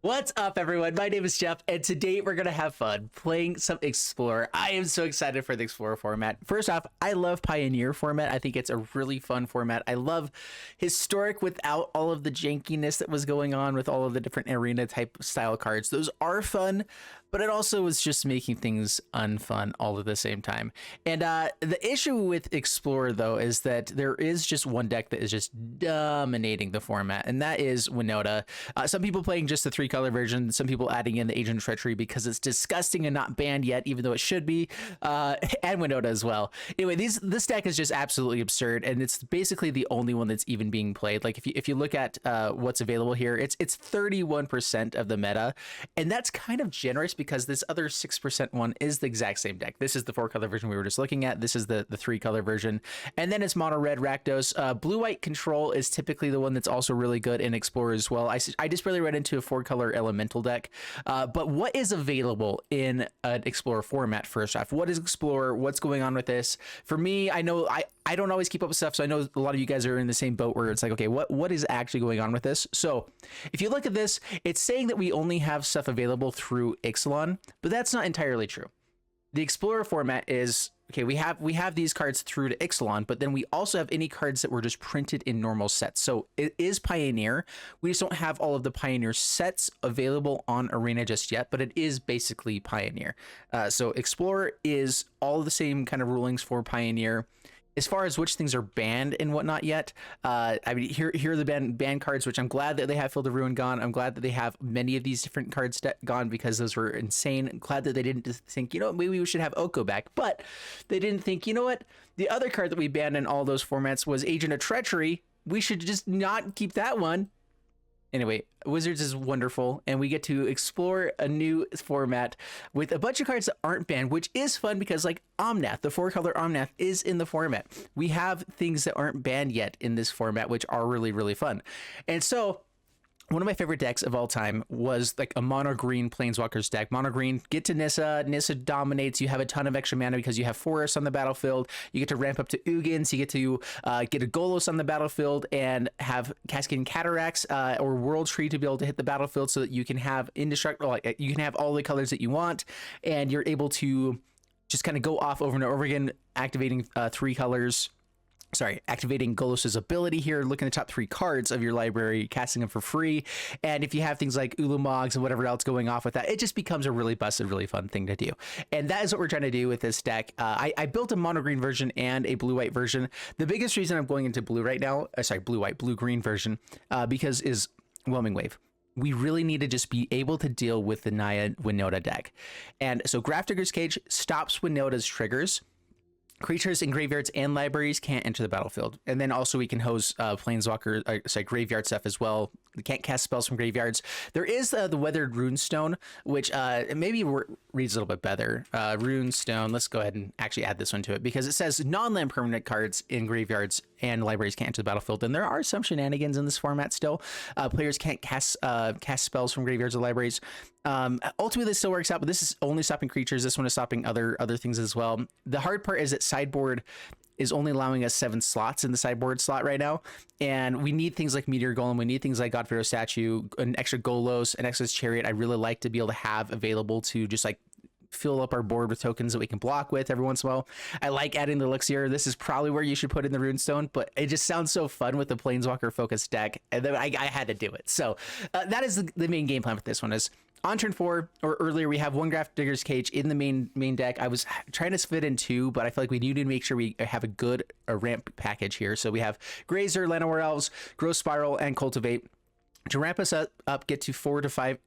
What's up, everyone? My name is Jeff, and today we're gonna have fun playing some Explorer. I am so excited for the Explorer format. First off, I love Pioneer format. I think it's a really fun format. I love Historic without all of the jankiness that was going on with all of the different arena type style cards. Those are fun, but it also was just making things unfun all at the same time. And the issue with Explorer, though, is that there is just one deck that is just dominating the format, and that is WINOTA. Some people playing just the 3-color version, some people adding in the Agent of Treachery because it's disgusting and not banned yet, even though it should be, and WINOTA as well. Anyway, this deck is just absolutely absurd, and it's basically the only one that's even being played. Like, if you look at what's available here, it's 31% of the meta, and that's kind of generous because this other 6% one is the exact same deck. This is the 4-color version we were just looking at. This is the 3-color version, and then it's mono red Rakdos. Blue-white control is typically the one that's also really good in Explorer as well. I just really read into a 4-color elemental deck, but what is available in an Explorer format? First off, what is Explorer? What's going on with this? For me, I know I don't always keep up with stuff, so I know a lot of you guys are in the same boat where it's like, okay, what is actually going on with this? So if you look at this, it's saying that we only have stuff available through Ixalan, but that's not entirely true. The Explorer format is, okay, we have these cards through to Ixalan, but then we also have any cards that were just printed in normal sets. So it is Pioneer. We just don't have all of the Pioneer sets available on Arena just yet, but it is basically Pioneer. So Explorer is all the same kind of rulings for Pioneer. As far as which things are banned and whatnot yet, I mean, here are the banned cards, which I'm glad that they have Field of Ruin gone. I'm glad that they have many of these different cards gone because those were insane. I'm glad that they didn't think, you know, maybe we should have Oko back, but they didn't think, you know what, the other card that we banned in all those formats was Agent of Treachery. We should just not keep that one. Anyway, Wizards is wonderful, and we get to explore a new format with a bunch of cards that aren't banned, which is fun because, like, Omnath, the 4-color Omnath, is in the format. We have things that aren't banned yet in this format, which are really, really fun. And so one of my favorite decks of all time was like a mono green Planeswalkers deck. Mono green, get to Nissa. Nissa dominates. You have a ton of extra mana because you have forests on the battlefield. You get to ramp up to Ugin, so you get to get a Golos on the battlefield and have Cascading Cataracts or World Tree to be able to hit the battlefield so that you can have indestructible, like you can have all the colors that you want, and you're able to just kind of go off over and over again, activating 3 colors. Sorry, activating Golos's ability here, look in the top 3 cards of your library, casting them for free. And if you have things like Ulamogs and whatever else going off with that, it just becomes a really busted, really fun thing to do. And that is what we're trying to do with this deck. I built a mono green version and a blue-white version. The biggest reason I'm going into blue right now, sorry, blue-white, blue-green version, because is Whelming Wave. We really need to just be able to deal with the Naya WINOTA deck. And so Grafdigger's Cage stops WINOTA's triggers. Creatures in graveyards and libraries can't enter the battlefield. And then also we can hose Planeswalker, graveyard stuff as well. We can't cast spells from graveyards. There is the Weathered Runestone, which maybe reads a little bit better. Runestone, let's go ahead and actually add this one to it because it says non-land permanent cards in graveyards and libraries can't enter the battlefield. And there are some shenanigans in this format still. Players can't cast spells from graveyards or libraries. Ultimately, this still works out, but this is only stopping creatures. This one is stopping other things as well. The hard part is that Sideboard is only allowing us 7 slots in the sideboard slot right now, and we need things like Meteor Golem, we need things like God-Pharaoh statue, an extra Golos, an extra Chariot. I really like to be able to have available to just like fill up our board with tokens that we can block with every once in a while. I like adding the Luxior. This is probably where you should put in the Runestone, but it just sounds so fun with the Planeswalker focused deck, and then I had to do it. So that is the main game plan with this one. Is on turn 4 or earlier, we have 1 Grafdigger's Cage in the main deck. I was trying to fit in 2, but I feel like we need to make sure we have a good ramp package here. So we have Grazer, Llanowar Elves, Growth Spiral, and Cultivate. To ramp us up, get to 4 to 5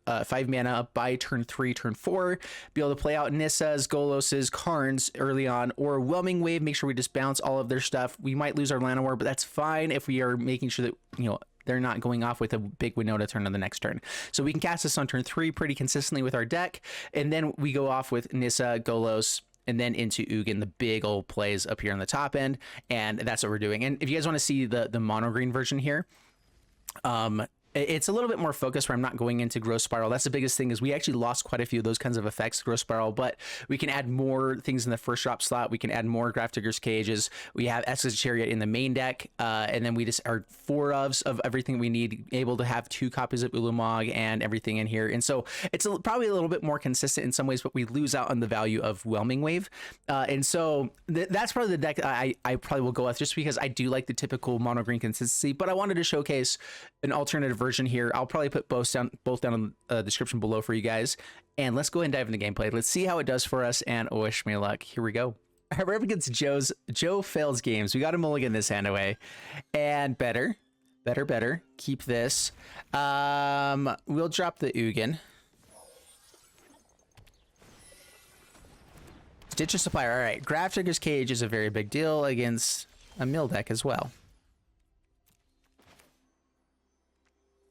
mana up by turn 3, turn 4. Be able to play out Nissas, Goloses, Karns early on, or Whelming Wave. Make sure we just bounce all of their stuff. We might lose our Llanowar, but that's fine if we are making sure that, you know, they're not going off with a big WINOTA turn on the next turn. So we can cast this on turn 3 pretty consistently with our deck, and then we go off with Nissa, Golos, and then into Ugin, the big old plays up here on the top end, and that's what we're doing. And if you guys want to see the mono green version here, it's a little bit more focused where I'm not going into Growth Spiral. That's the biggest thing, is we actually lost quite a few of those kinds of effects, Growth Spiral, but we can add more things in the first drop slot. We can add more Grafdigger's Cages. We have Esika's Chariot in the main deck, and then we just are 4 of everything we need, able to have 2 copies of Ulamog and everything in here. And so it's probably a little bit more consistent in some ways, but we lose out on the value of Whelming Wave. And so that's probably the deck I probably will go with, just because I do like the typical mono green consistency, but I wanted to showcase an alternative version here. I'll probably put both down in the description below for you guys. And let's go ahead and dive into the gameplay. Let's see how it does for us, and wish me luck. Here we go. All right, we're up against Joe Fails Games. We got a mulligan this hand away. And better. Keep this. We'll drop the Ugin. Stitch of Supplier. All right, Grafdigger's Cage is a very big deal against a mill deck as well.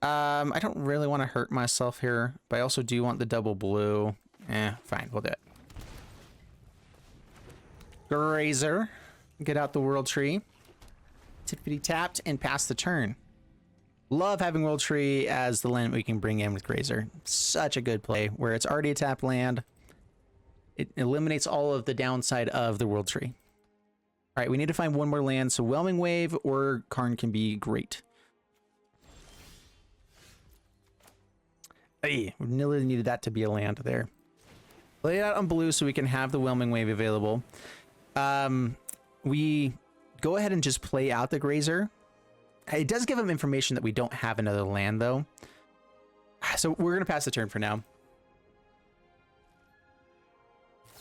I don't really want to hurt myself here, but I also do want the double blue. Fine, we'll do it. Grazer. Get out the World Tree. Tippity tapped and pass the turn. Love having World Tree as the land we can bring in with Grazer. Such a good play, where it's already a tapped land. It eliminates all of the downside of the World Tree. All right, we need to find one more land, so Whelming Wave or Karn can be great. Hey, we really needed that to be a land there. Lay it out on blue so we can have the Whelming Wave available. We go ahead and just play out the Grazer. It does give him information that we don't have another land, though. So we're going to pass the turn for now.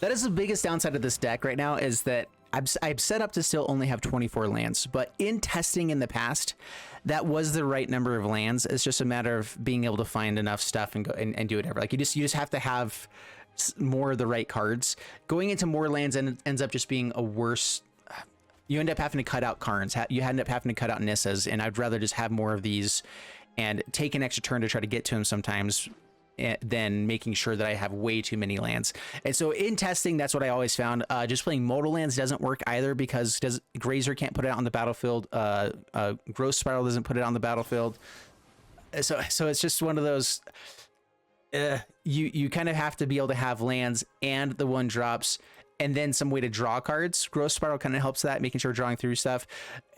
That is the biggest downside of this deck right now, is that I'm set up to still only have 24 lands, but in testing in the past, that was the right number of lands. It's just a matter of being able to find enough stuff and go and do whatever. Like you just have to have more of the right cards. Going into more lands ends up just being a worse. You end up having to cut out Karns. You end up having to cut out Nissas, and I'd rather just have more of these and take an extra turn to try to get to him sometimes, than making sure that I have way too many lands. And so in testing, that's what I always found. Just playing modal lands doesn't work either, because Grazer can't put it out on the battlefield. Growth Spiral doesn't put it on the battlefield. So it's just one of those. You kind of have to be able to have lands and the 1-drops, and then some way to draw cards. Growth Spiral kind of helps that, making sure drawing through stuff.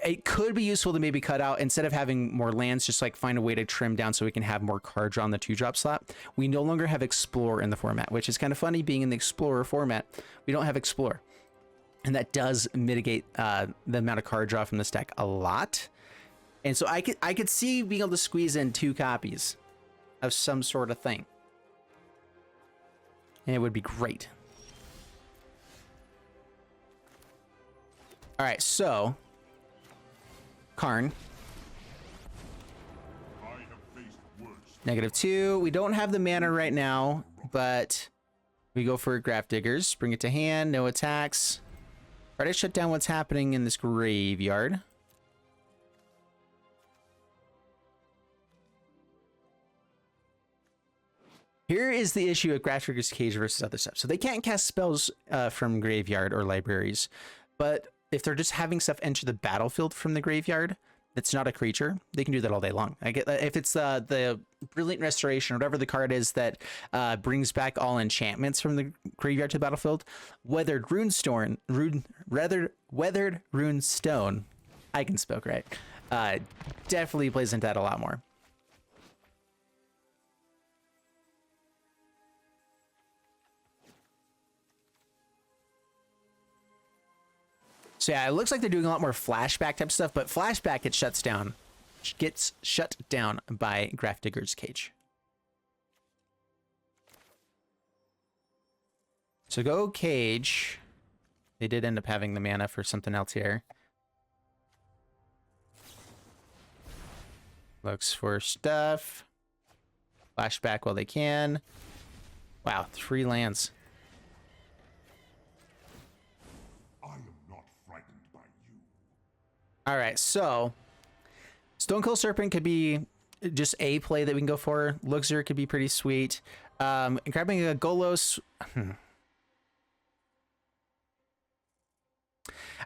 It could be useful to maybe cut out, instead of having more lands, just like find a way to trim down so we can have more card draw on the 2-drop slot. We no longer have Explore in the format, which is kind of funny. Being in the Explorer format, we don't have Explore. And that does mitigate the amount of card draw from this deck a lot. And so I could see being able to squeeze in 2 copies of some sort of thing. And it would be great. All right, so Karn. -2. We don't have the mana right now, but we go for Grafdiggers. Bring it to hand. No attacks. Try to shut down what's happening in this graveyard. Here is the issue with Grafdigger's Cage versus other stuff. So they can't cast spells from graveyard or libraries, but if they're just having stuff enter the battlefield from the graveyard, that's not a creature, they can do that all day long. I get if it's the Brilliant Restoration, or whatever the card is that brings back all enchantments from the graveyard to the battlefield. Weathered Runestone, Weathered Runestone. I can spoke right. Definitely plays into that a lot more. So yeah, it looks like they're doing a lot more flashback type stuff, but flashback gets shut down by Grafdigger's Cage. So go Cage. They did end up having the mana for something else here. Looks for stuff. Flashback while they can. Wow, 3 lands. All right, so Stonecoil Serpent could be just a play that we can go for. Luxior could be pretty sweet. Grabbing a Golos. I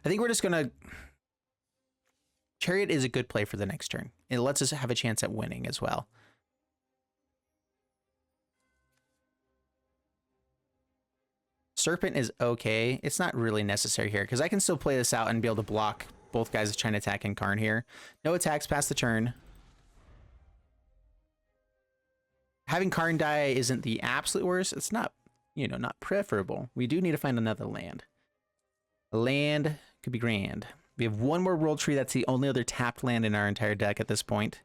think we're just gonna Chariot is a good play for the next turn. It lets us have a chance at winning as well. Serpent is okay. It's not really necessary here because I can still play this out and be able to block both guys trying to attack in Karn here. No attacks past the turn. Having Karn die isn't the absolute worst. It's not, you know, not preferable. We do need to find another land. A land could be grand. We have one more World Tree. That's the only other tapped land in our entire deck at this point.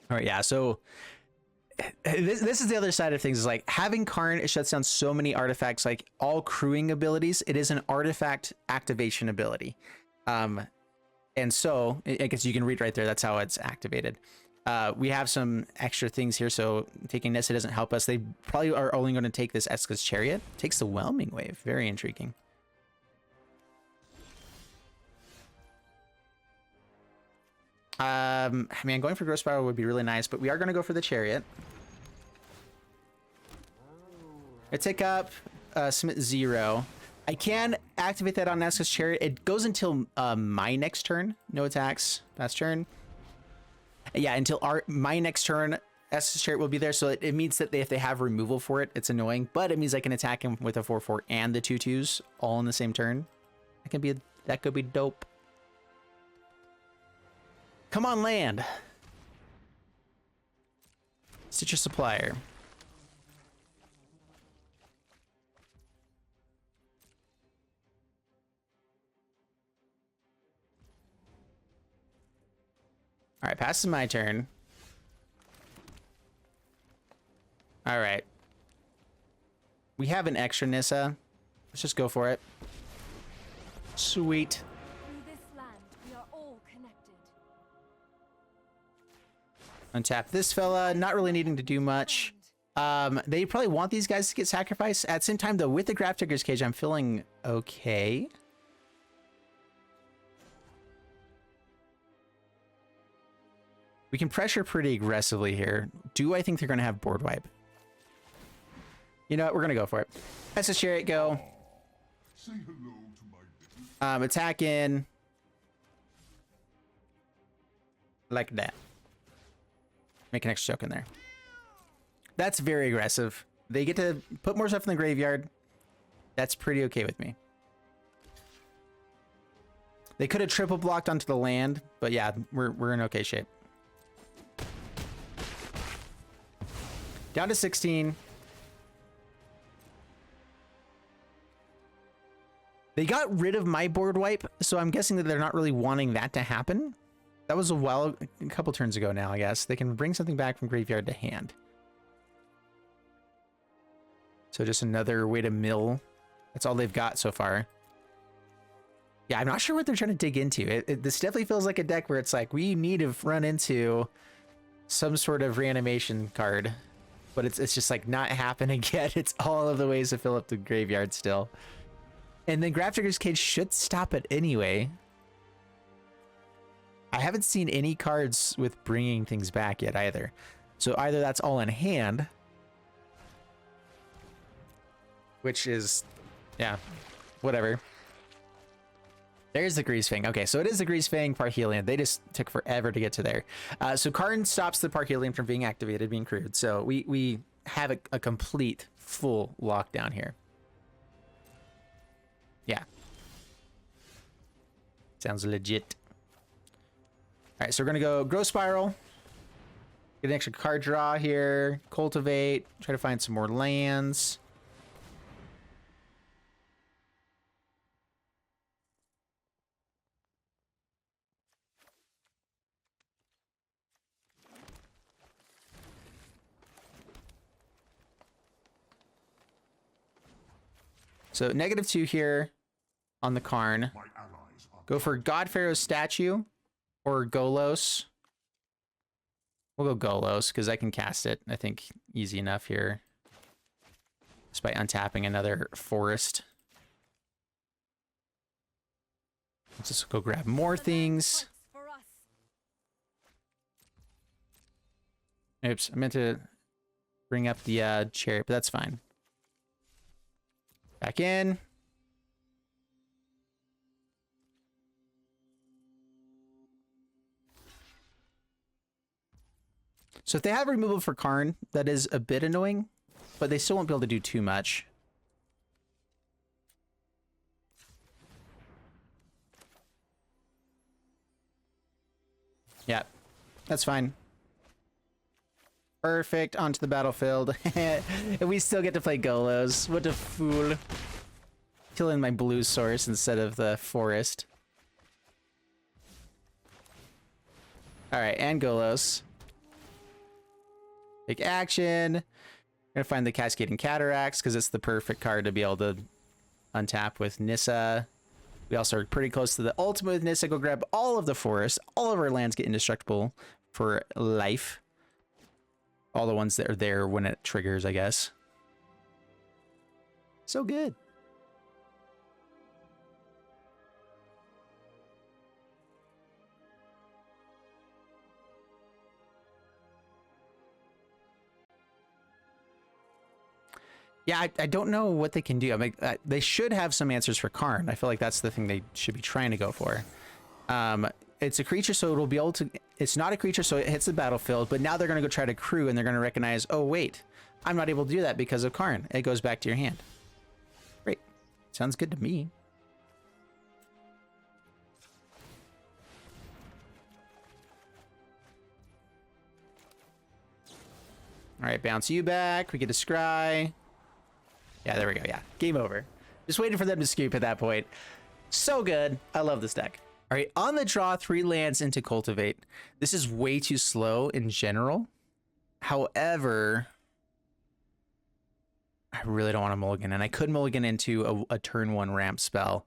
All right, yeah, so this is the other side of things, is like having Karn, it shuts down so many artifacts, like all crewing abilities. It is an artifact activation ability. And so I guess you can read right there, that's how it's activated. We have some extra things here, so taking Nissa doesn't help us. They probably are only going to take this Esika's Chariot. Takes the Whelming Wave, very intriguing. I mean, going for Growth Spiral would be really nice, but we are going to go for the Chariot. I take up Smith 0. I can activate that on Esika's Chariot. It goes until my next turn. No attacks. Last turn. Yeah, until my next turn, Esika's Chariot will be there. So it means that if they have removal for it, it's annoying. But it means I can attack him with a 4/4 and the 2/2s all in the same turn. That could be dope. Come on, land. Citrus Supplier. All right, passes my turn. All right. We have an extra Nissa. Let's just go for it. Sweet. Untap this fella, not really needing to do much. They probably want these guys to get sacrificed. At the same time, though, with the Grafdigger's Cage, I'm feeling okay. We can pressure pretty aggressively here. Do I think they're going to have board wipe? You know what? We're going to go for it. That's a Chariot go. Say hello to my attack in. Like that. Make an extra choke in there. That's very aggressive. They get to put more stuff in the graveyard. That's pretty okay with me. They could have triple blocked onto the land, but yeah, we're in okay shape. Down to 16. They got rid of my board wipe, so I'm guessing that they're not really wanting that to happen. That was a couple turns ago now, I guess. They can bring something back from graveyard to hand. So just another way to mill. That's all they've got so far. Yeah, I'm not sure what they're trying to dig into. This definitely feels like a deck where it's like, we need to run into some sort of reanimation card. But it's just like not happening yet. It's all of the ways to fill up the graveyard still. And then Grafdigger's Cage should stop it anyway. I haven't seen any cards with bringing things back yet either. So either that's all in hand, which is, yeah, whatever. There's the GREASEFANG. Okay, so it is the GREASEFANG Parhelion. They just took forever to get to there. So Karn stops the Parhelion from being activated, being crewed. So we have a complete, full lockdown here. Yeah. Sounds legit. All right, so we're going to go Growth Spiral. Get an extra card draw here. Cultivate. Try to find some more lands. So -2 here on the Karn. Go for God-Pharaoh's statue or Golos. We'll go Golos because I can cast it, I think, easy enough here. Just by untapping another forest. Let's just go grab more things. Oops, I meant to bring up the chariot, but that's fine. Back in. So if they have removal for Karn, that is a bit annoying, but they still won't be able to do too much. Yeah, that's fine. Perfect, onto the battlefield. And we still get to play Golos. What a fool. Killing my blue source instead of the forest. Alright, and Golos. Take action. I'm gonna find the Cascading Cataracts because it's the perfect card to be able to untap with Nissa. We also are pretty close to the ultimate with Nissa. Go grab all of the forest. All of our lands get indestructible for life. All the ones that are there when it triggers, I guess. So good. Yeah, I don't know what they can do. I mean, they should have some answers for Karn. I feel like that's the thing they should be trying to go for. It's a creature, so it'll be able to... It's not a creature, so it hits the battlefield, but now they're going to go try to crew, and they're going to recognize, oh, wait, I'm not able to do that because of Karn. It goes back to your hand. Great. Sounds good to me. All right, bounce you back. We get a scry. Yeah, there we go. Yeah, game over. Just waiting for them to scoop at that point. So good. I love this deck. All right, on the draw, 3 lands into Cultivate. This is way too slow in general. However, I really don't want to mulligan, and I could mulligan into a turn 1 ramp spell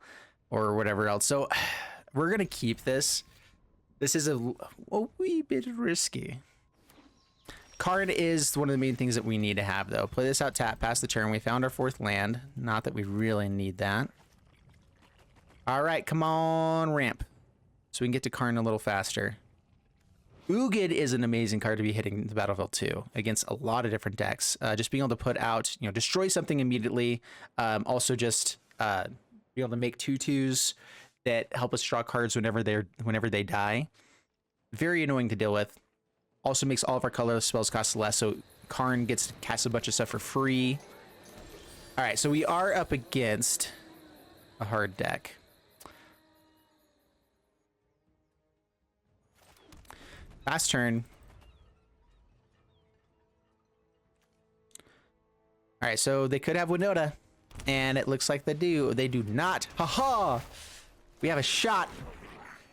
or whatever else. So we're going to keep this. This is a wee bit risky. Karn is one of the main things that we need to have, though. Play this out, tap, pass the turn. We found our 4th land. Not that we really need that. All right, come on, ramp. So we can get to Karn a little faster. Ugin is an amazing card to be hitting the battlefield, too, against a lot of different decks. Just being able to put out, you know, destroy something immediately. Also just be able to make 2/2s that help us draw cards whenever they die. Very annoying to deal with. Also makes all of our colorless spells cost less, so Karn gets to cast a bunch of stuff for free. All right, so we are up against a hard deck. Last turn. All right, so they could have WINOTA, and it looks like they do. They do not. Haha! We have a shot.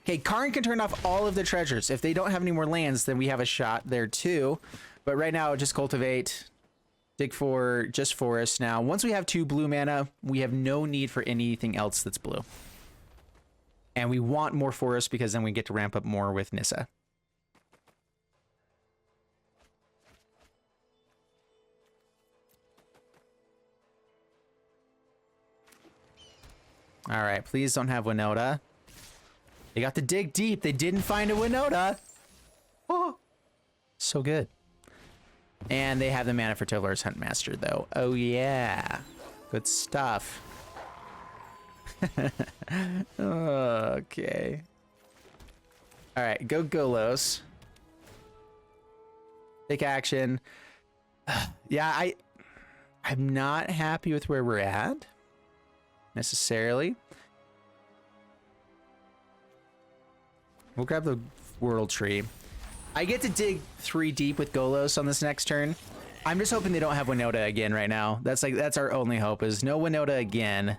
Okay, Karn can turn off all of the treasures. If they don't have any more lands, then we have a shot there too. But right now, just Cultivate, dig for just forest. Now, once we have 2 blue mana, we have no need for anything else that's blue. And we want more forest because then we get to ramp up more with Nissa. All right, please don't have WINOTA. They got to dig deep. They didn't find a WINOTA. Oh, so good. And they have the mana for Toiler's Huntmaster, though. Oh, yeah. Good stuff. Okay. All right, go Golos. Take action. Yeah, I'm not happy with where we're at, necessarily. We'll grab the World Tree. I get to dig 3 deep with Golos on this next turn. I'm just hoping they don't have WINOTA again right now. That's our only hope, is no WINOTA again.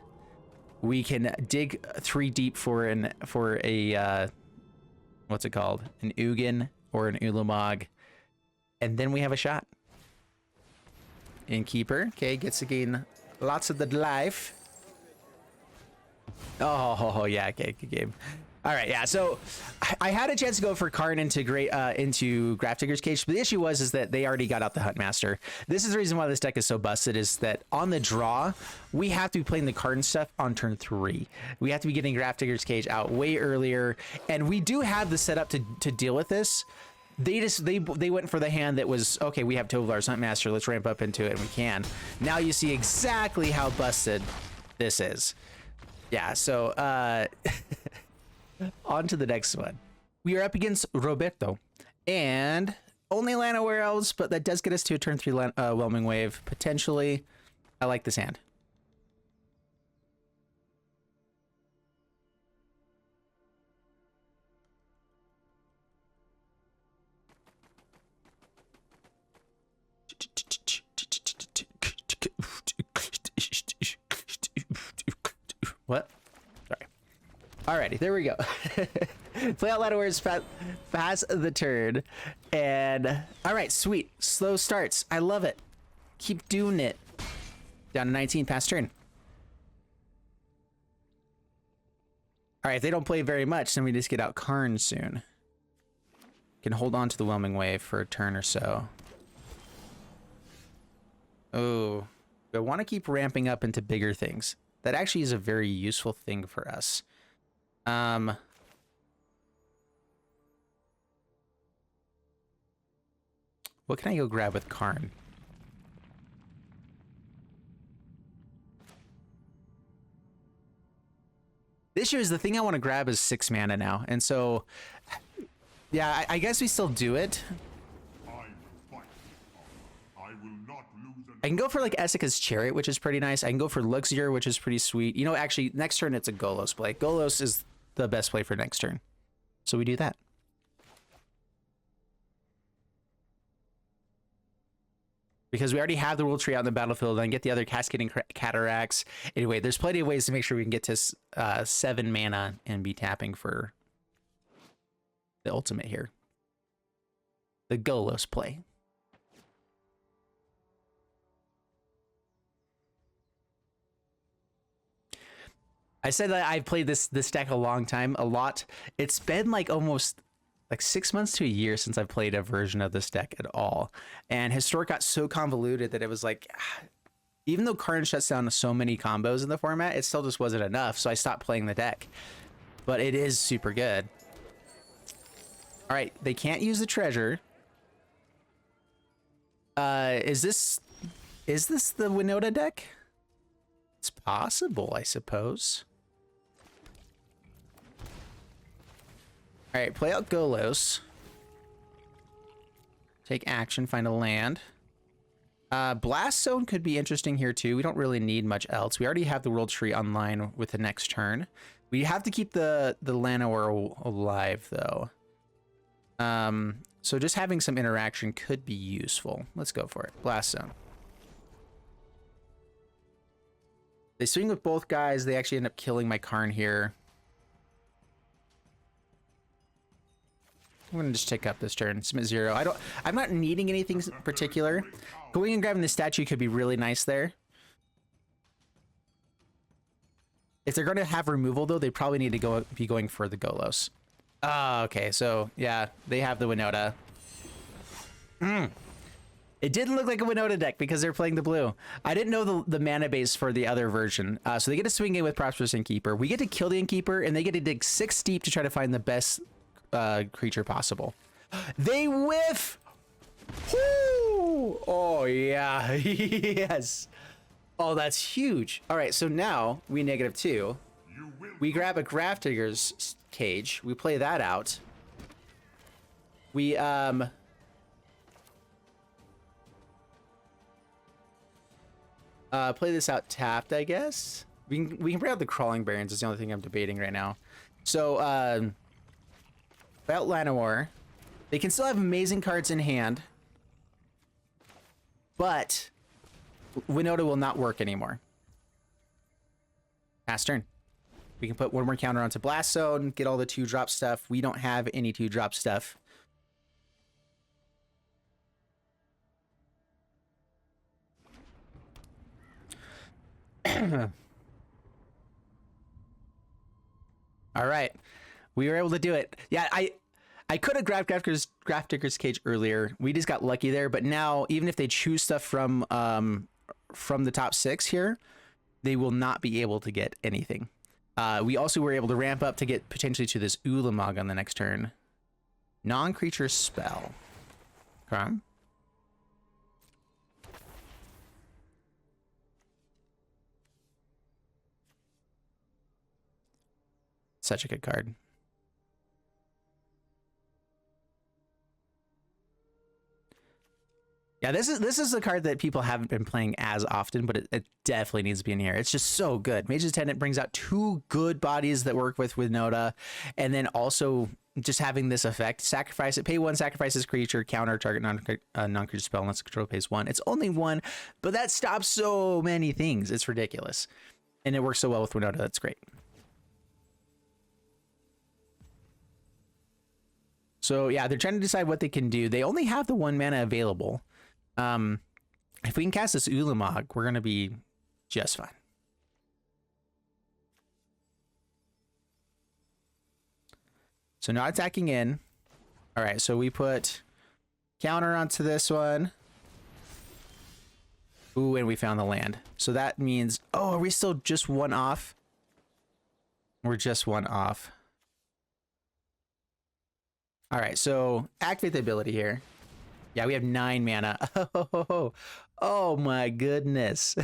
We can dig 3 deep for a what's it called? An Ugin or an Ulamog. And then we have a shot. Innkeeper, okay, gets to gain lots of the life. Oh yeah, okay, good game. All right, yeah. So I had a chance to go for Karn into Grafdigger's Cage, but the issue is that they already got out the Huntmaster. This is the reason why this deck is so busted, is that on the draw, we have to be playing the Karn stuff on turn 3. We have to be getting Grafdigger's Cage out way earlier, and we do have the setup to deal with this. They went for the hand that was, okay, we have Tovolar's Huntmaster, let's ramp up into it, and we can. Now you see exactly how busted this is. Yeah, so on to the next one. We are up against Roberto, and only Llanowar Elves, but that does get us to a turn 3 Whelming Wave, potentially. I like this hand. What? Sorry. Alrighty, there we go. Play out Llanowar's pass the turn. And all right, sweet. Slow starts. I love it. Keep doing it. Down to 19 pass turn. All right, if they don't play very much, then we just get out Karn soon. Can hold on to the Whelming Wave for a turn or so. Oh, I want to keep ramping up into bigger things. That actually is a very useful thing for us. What can I go grab with Karn? The issue is the thing I want to grab is 6 mana now. And so, yeah, I guess we still do it. I can go for like Esika's Chariot, which is pretty nice. I can go for Luxior, which is pretty sweet. You know, actually, next turn it's a Golos play. Golos is the best play for next turn. So we do that. Because we already have the World Tree out in the battlefield, and get the other Cascading Cataracts. Anyway, there's plenty of ways to make sure we can get to 7 mana and be tapping for the ultimate here. The Golos play. I said that I've played this deck a lot. It's been like almost like 6 months to a year since I've played a version of this deck at all. And Historic got so convoluted that it was like, even though Karn shuts down so many combos in the format, it still just wasn't enough. So I stopped playing the deck. But it is super good. All right, they can't use the treasure. Is this the WINOTA deck? It's possible, I suppose. All right, play out Golos. Take action, find a land. Blast Zone could be interesting here too. We don't really need much else. We already have the World Tree online with the next turn. We have to keep the Llanowar alive though. So just having some interaction could be useful. Let's go for it. Blast Zone. They swing with both guys. They actually end up killing my Karn here. I'm gonna just take up this turn. Submit 0. I'm not needing anything particular. Going and grabbing the statue could be really nice there. If they're gonna have removal though, they probably need to be going for the Golos. Okay, so yeah, they have the WINOTA. It didn't look like a WINOTA deck because they're playing the blue. I didn't know the mana base for the other version. So they get to swing in with Prosperous Innkeeper. We get to kill the Innkeeper, and they get to dig 6 deep to try to find the best creature possible. They whiff! Woo! Oh, yeah. Yes. Oh, that's huge. All right, so now we -2. We grab a Grafdigger's Cage. We play that out. We, play this out tapped, I guess. We can bring out the Crawling Barrens. Is the only thing I'm debating right now. So, play out Llanowar. They can still have amazing cards in hand, but WINOTA will not work anymore. Pass turn. We can put one more counter onto Blast Zone, get all the 2-drop stuff. We don't have any 2-drop stuff. All right. We were able to do it. Yeah, I could have grabbed Grafdigger's Cage earlier. We just got lucky there. But now, even if they choose stuff from the top 6 here, they will not be able to get anything. We also were able to ramp up to get potentially to this Ulamog on the next turn. Non-creature spell. Karn. Such a good card. Yeah, this is a card that people haven't been playing as often, but it definitely needs to be in here. It's just so good. Mage's Attendant brings out 2 good bodies that work with WINOTA, and then also just having this effect. Sacrifice it, pay 1, sacrifice this creature, counter target non-creature spell unless the control pays 1. It's only 1, but that stops so many things. It's ridiculous. And it works so well with WINOTA, that's great. So yeah, they're trying to decide what they can do. They only have the 1 mana available. If we can cast this Ulamog, we're going to be just fine. So not attacking in. All right, so we put counter onto this one. Ooh, and we found the land. So that means, oh, are we still just 1 off? We're just 1 off. All right, so activate the ability here. Yeah, we have 9 mana. Oh my goodness.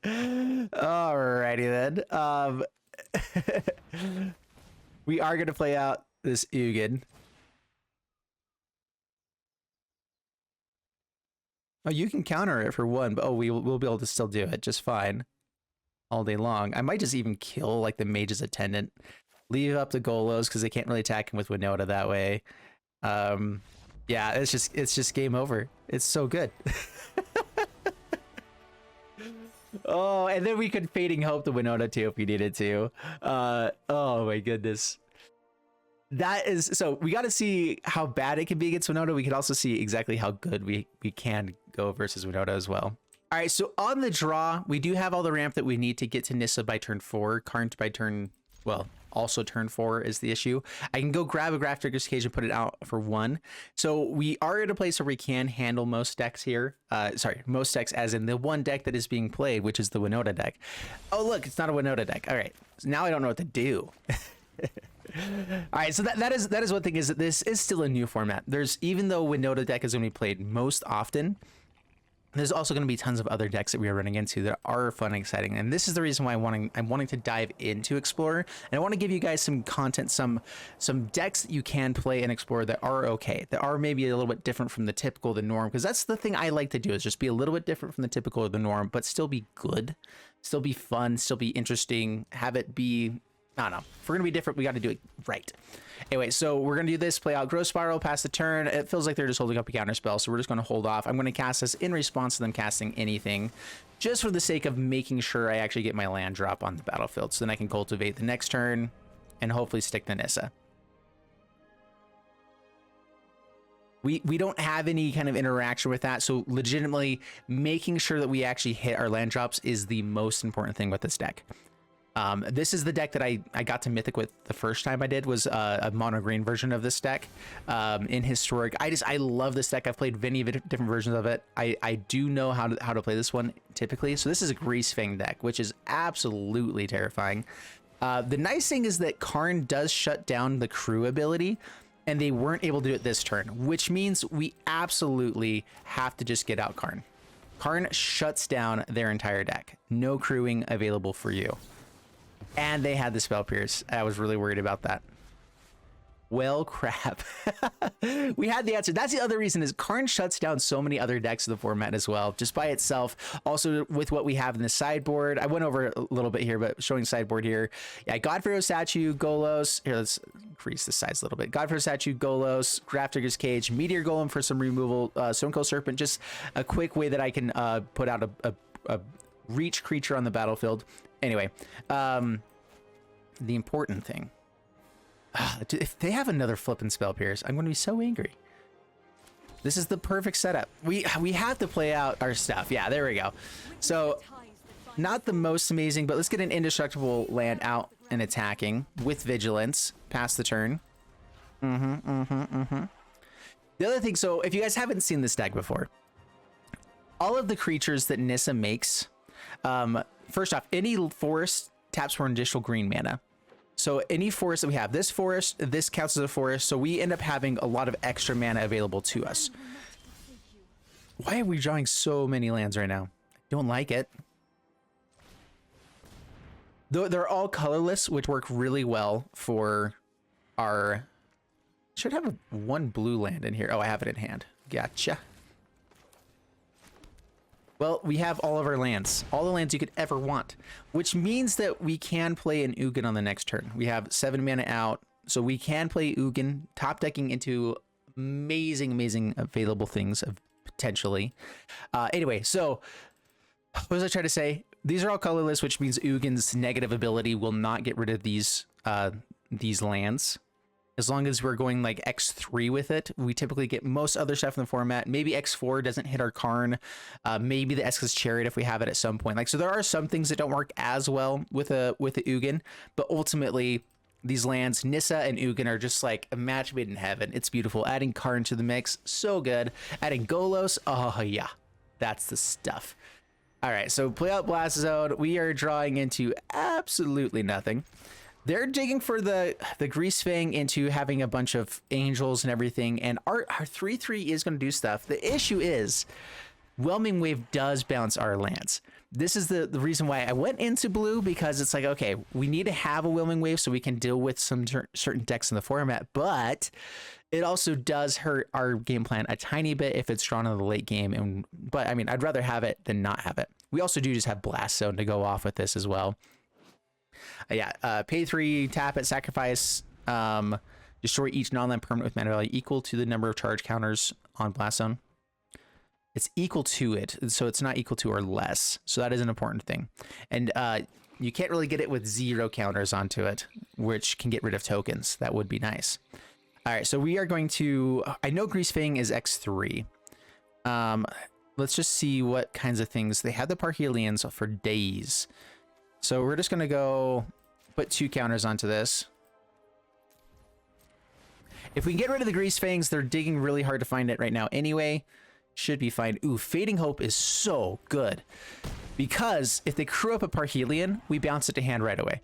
Alrighty then. We are going to play out this Ugin. Oh, you can counter it for 1, but oh, we'll be able to still do it just fine all day long. I might just even kill like the Mage's Attendant. Leave up the Golos because they can't really attack him with WINOTA that way. Yeah, it's just game over. It's so good. Oh, and then we could Fading Hope the WINOTA too if we needed to. Oh my goodness. That is, so we got to see how bad it can be against WINOTA. We could also see exactly how good we can go versus WINOTA as well. All right, so on the draw, we do have all the ramp that we need to get to Nissa by turn 4. Karn by turn, well, also turn 4 is the issue. I can go grab a Grafdigger's Cage and put it out for 1. So we are at a place where we can handle most decks here. Sorry, most decks as in the one deck that is being played, which is the WINOTA deck. Oh, look, it's not a WINOTA deck. All right, so now I don't know what to do. All right, so that is one thing, is that this is still a new format. There's, even though WINOTA deck is going to be played most often, there's also going to be tons of other decks that we are running into that are fun and exciting. And this is the reason why I'm wanting to dive into Explorer. And I want to give you guys some content, some decks that you can play and explore that are okay, that are maybe a little bit different from the typical, the norm. Because that's the thing I like to do, is just be a little bit different from the typical or the norm, but still be good, still be fun, still be interesting, have it be, I don't know. If we're going to be different, we got to do it right. Anyway, so we're going to do this, play out Growth Spiral, pass the turn. It feels like they're just holding up a counter spell, so we're just going to hold off. I'm going to cast this in response to them casting anything, just for the sake of making sure I actually get my land drop on the battlefield, so then I can cultivate the next turn and hopefully stick the Nissa. We don't have any kind of interaction with that, so legitimately making sure that we actually hit our land drops is the most important thing with this deck. This is the deck that I got to Mythic with the first time I did, was a mono green version of this deck in Historic. I love this deck. I've played many different versions of it. I do know how to play this one typically. So this is a GREASEFANG deck, which is absolutely terrifying. The nice thing is that Karn does shut down the crew ability, and they weren't able to do it this turn, which means we absolutely have to just get out Karn. Karn shuts down their entire deck. No crewing available for you. And they had the Spell Pierce. I was really worried about that. Well, crap. We had the answer. That's the other reason, is Karn shuts down so many other decks of the format as well, just by itself. Also, with what we have in the sideboard. I went over a little bit here, but showing sideboard here. Yeah, God-Pharaoh statue, Golos. Here, let's increase the size a little bit. God-Pharaoh statue, Golos, Grafdigger's Cage, Meteor Golem for some removal, Stonecoil Serpent. Just a quick way that I can put out a reach creature on the battlefield. Anyway, the important thing, if they have another flippin' Spell Pierce, I'm going to be so angry. This is the perfect setup. We have to play out our stuff. Yeah, there we go. So not the most amazing, but let's get an indestructible land out and attacking with vigilance past the turn. The other thing, so if you guys haven't seen this deck before, all of the creatures that Nissa makes, first off, any forest taps for an additional green mana. So any forest that we have, this forest, this counts as a forest, so we end up having a lot of extra mana available to us. Why are we drawing so many lands right now? Don't like it. They're all colorless, which work really well for our... Should have one blue land in here. Oh, I have it in hand. Gotcha. Well, we have all of our lands. All the lands you could ever want. Which means that we can play an Ugin on the next turn. We have 7 mana out. So we can play Ugin, top decking into amazing available things potentially. Anyway, so what was I trying to say? These are all colorless, which means Ugin's negative ability will not get rid of these lands. As long as we're going like X3 with it, we typically get most other stuff in the format. Maybe X4 doesn't hit our Karn. Maybe the Esika's Chariot if we have it at some point. Like, so there are some things that don't work as well with the Ugin, but ultimately these lands, Nissa and Ugin, are just like a match made in heaven. It's beautiful. Adding Karn to the mix, so good. Adding Golos, oh yeah, that's the stuff. All right, so play out Blast Zone. We are drawing into absolutely nothing. They're digging for the GREASEFANG into having a bunch of angels and everything, and our 3/3 is going to do stuff. The issue is Whelming Wave does bounce our lands. This is the reason why I went into blue, because it's like, okay, we need to have a Whelming Wave so we can deal with some certain decks in the format, but it also does hurt our game plan a tiny bit if it's drawn in the late game. But I mean, I'd rather have it than not have it. We also do just have Blast Zone to go off with this as well. Pay 3, tap it, sacrifice, destroy each non-land permanent with mana value equal to the number of charge counters on Blast Zone. It's equal to it, so it's not equal to or less. So that is an important thing. And you can't really get it with 0 counters onto it, which can get rid of tokens. That would be nice. All right, so we are going to... I know GREASEFANG is X3. Let's just see what kinds of things. They have the Parhelions for days. So we're just going to go put 2 counters onto this. If we can get rid of the GREASEFANGs, they're digging really hard to find it right now anyway. Should be fine. Ooh, Fading Hope is so good. Because if they crew up a Parhelion, we bounce it to hand right away.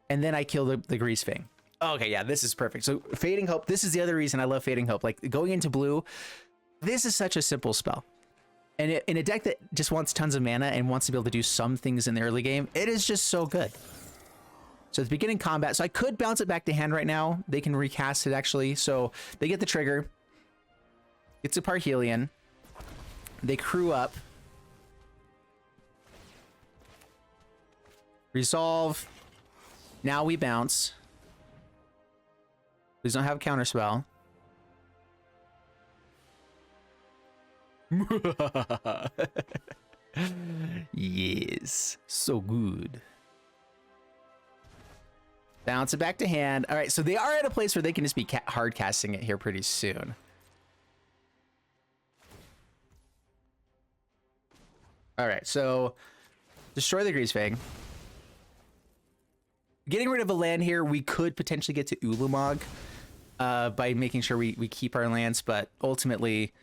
And then I kill the GREASEFANG. Okay, yeah, this is perfect. So Fading Hope, this is the other reason I love Fading Hope. Like, going into blue, this is such a simple spell. And in a deck that just wants tons of mana and wants to be able to do some things in the early game, it is just so good. So it's beginning combat. So I could bounce it back to hand right now. They can recast it, actually. So they get the trigger. It's a Parhelion. They crew up. Resolve. Now we bounce. Please don't have a counter spell. Yes, so good. Bounce it back to hand. All right, so they are at a place where they can just be hard casting it here pretty soon. All right, so destroy the GREASEFANG. Getting rid of a land here, we could potentially get to Ulamog by making sure we keep our lands, but ultimately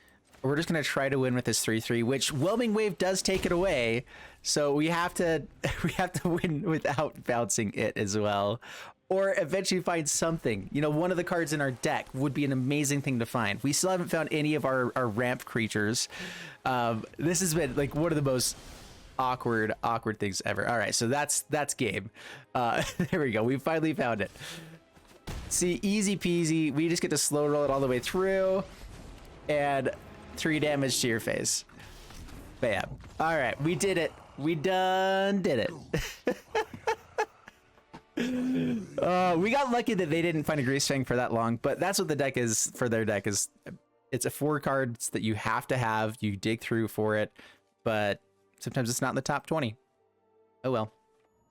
we're just going to try to win with this 3/3, which Whelming Wave does take it away. So we have to win without bouncing it as well, or eventually find something. You know, one of the cards in our deck would be an amazing thing to find. We still haven't found any of our ramp creatures. This has been like one of the most awkward things ever. All right, so that's game. There we go. We finally found it. See, easy peasy. We just get to slow roll it all the way through, and 3 damage to your face. Bam. All right, we did it. We done did it. We got lucky that they didn't find a GREASEFANG for that long, but that's what the deck is for their deck. Is it's a 4 cards that you have to have. You dig through for it, but sometimes it's not in the top 20. Oh well.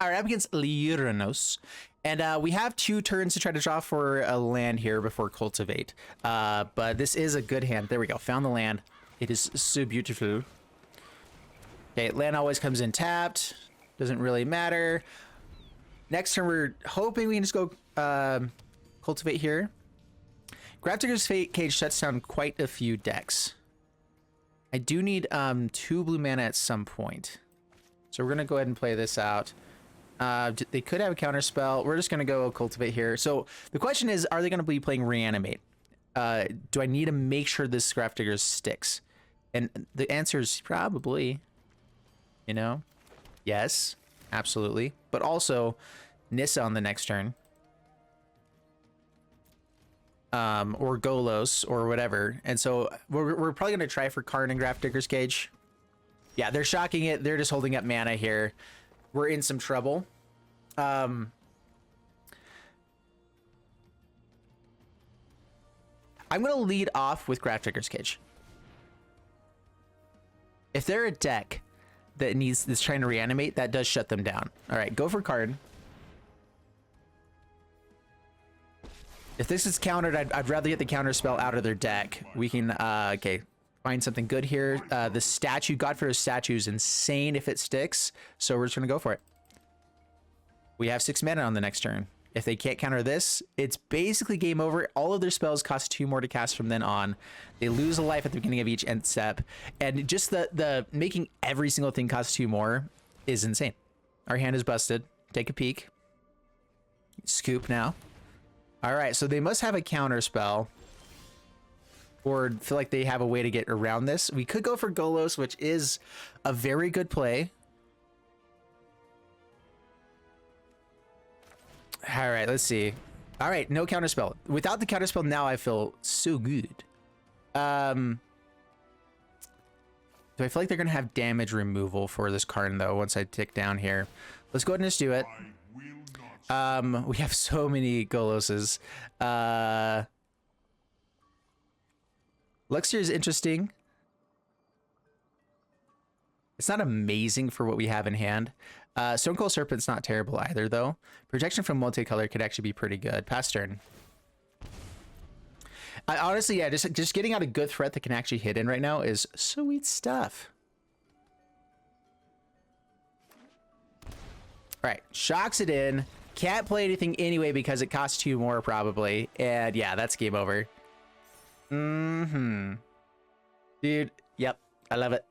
All right, up against Lyranos. And we have 2 turns to try to draw for a land here before Cultivate. But this is a good hand. There we go. Found the land. It is so beautiful. Okay, land always comes in tapped. Doesn't really matter. Next turn, we're hoping we can just go Cultivate here. Grafdigger's Fate Cage shuts down quite a few decks. I do need 2 blue mana at some point. So we're going to go ahead and play this out. They could have a counter spell. We're just going to go Cultivate here. So the question is, are they going to be playing Reanimate? Do I need to make sure this Grafdigger sticks? And the answer is probably, you know, yes, absolutely. But also Nissa on the next turn. Or Golos or whatever. And so we're probably going to try for Karn and Grafdigger's Cage. Yeah, they're shocking it. They're just holding up mana here. We're in some trouble. I'm going to lead off with Grafdigger's Cage. If they're a deck that that's trying to reanimate, that does shut them down. All right, go for Karn. If this is countered, I'd rather get the counter spell out of their deck. We can, okay, find something good here. The statue, God-Pharaoh's statue is insane if it sticks. So we're just going to go for it. We have 6 mana on the next turn. If they can't counter this, it's basically game over. All of their spells cost 2 more to cast from then on. They lose a life at the beginning of each end step. And just the making every single thing cost 2 more is insane. Our hand is busted. Take a peek. Scoop now. All right, so they must have a counter spell or feel like they have a way to get around this. We could go for Golos, which is a very good play. All right, let's see. All right, no counter spell. Without the counter spell, now I feel so good. Do I feel like they're going to have damage removal for this Karn, though, once I tick down here? Let's go ahead and just do it. We have so many Goloses. Luxior is interesting. It's not amazing for what we have in hand. Stonecoil Serpent's not terrible either, though. Protection from multicolor could actually be pretty good. Pass turn. I honestly, yeah, just getting out a good threat that can actually hit in right now is sweet stuff. All right, shocks it in. Can't play anything anyway because it costs 2 more probably. And yeah, that's game over. Dude, yep, I love it.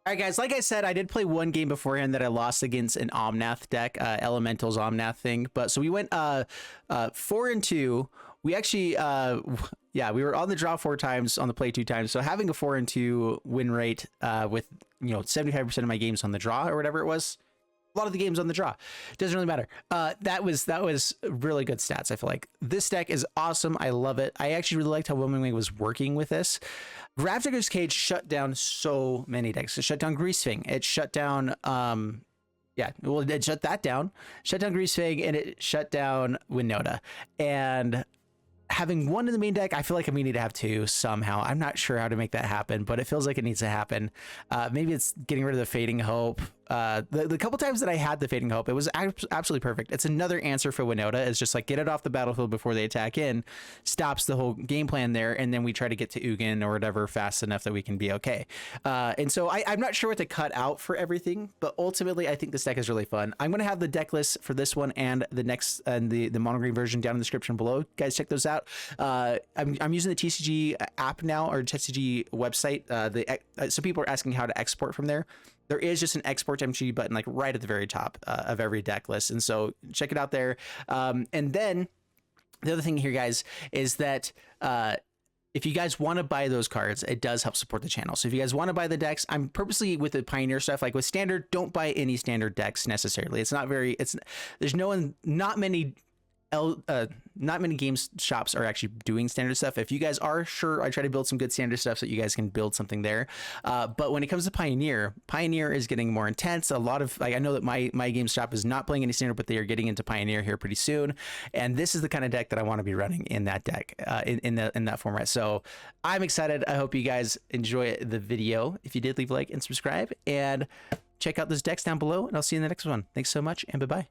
All right, guys, like I said, I did play 1 game beforehand that I lost against an Omnath deck, Elemental's Omnath thing. But so we went 4-2. We actually, yeah, we were on the draw 4 times, on the play 2 times. So having a 4-2 win rate with, you know, 75% of my games on the draw or whatever it was. A lot of the games on the draw. Doesn't really matter. That was really good stats. I feel like this deck is awesome. I love it. I actually really liked how Whelming Wave was working with this. Grafdigger's Cage shut down so many decks. It shut down GREASEFANG. It shut down, yeah, well, it shut that down. Shut down GREASEFANG, and it shut down WINOTA. And having 1 in the main deck, I feel like we need to have 2 somehow. I'm not sure how to make that happen, but it feels like it needs to happen. Maybe it's getting rid of the Fading Hope. The couple times that I had the Fading Hope, it was absolutely perfect. It's another answer for WINOTA. It's just like get it off the battlefield before they attack in, stops the whole game plan there, and then we try to get to Ugin or whatever fast enough that we can be okay. And so I'm not sure what to cut out for everything, but ultimately I think this deck is really fun. I'm going to have the deck list for this one and the next and the mono green version down in the description below. Guys, check those out. I'm using the TCG app now, or TCG website. So people are asking how to export from there. There is just an export to MTG button like right at the very top of every deck list. And so check it out there. And then the other thing here, guys, is that if you guys want to buy those cards, it does help support the channel. So if you guys want to buy the decks, I'm purposely with the Pioneer stuff, like with Standard, don't buy any Standard decks necessarily. It's not very, there's not many games shops are actually doing Standard stuff. If you guys are, sure, I try to build some good Standard stuff so that you guys can build something there. But when it comes to Pioneer is getting more intense. A lot of, like, I know that my games shop is not playing any Standard, but they are getting into Pioneer here pretty soon. And this is the kind of deck that I want to be running in that deck, in that format. So I'm excited. I hope you guys enjoy the video. If you did, leave a like and subscribe, and check out those decks down below, and I'll see you in the next one. Thanks so much, and bye-bye.